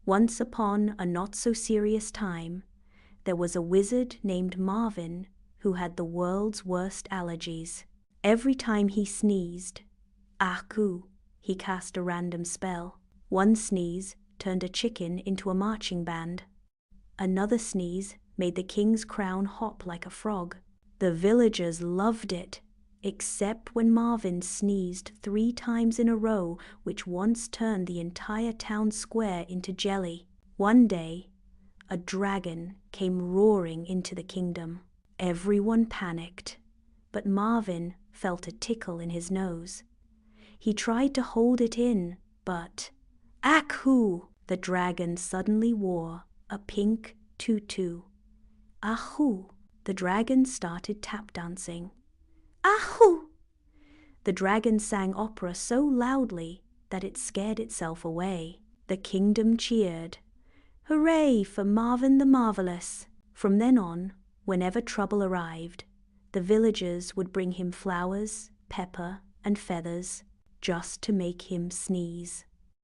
Once upon a not-so-serious time, there was a wizard named Marvin who had the world's worst allergies. Every time he sneezed, ACHOO, he cast a random spell. One sneeze turned a chicken into a marching band. Another sneeze made the king's crown hop like a frog. The villagers loved it, except when Marvin sneezed 3 times in a row, which once turned the entire town square into jelly. One day, a dragon came roaring into the kingdom. Everyone panicked, but Marvin felt a tickle in his nose. He tried to hold it in, but ACHOO! The dragon suddenly wore a pink tutu. ACHOO! The dragon started tap dancing. ACHOO! The dragon sang opera so loudly that it scared itself away. The kingdom cheered. Hooray for Marvin the Marvelous! From then on, whenever trouble arrived, the villagers would bring him flowers, pepper, and feathers just to make him sneeze.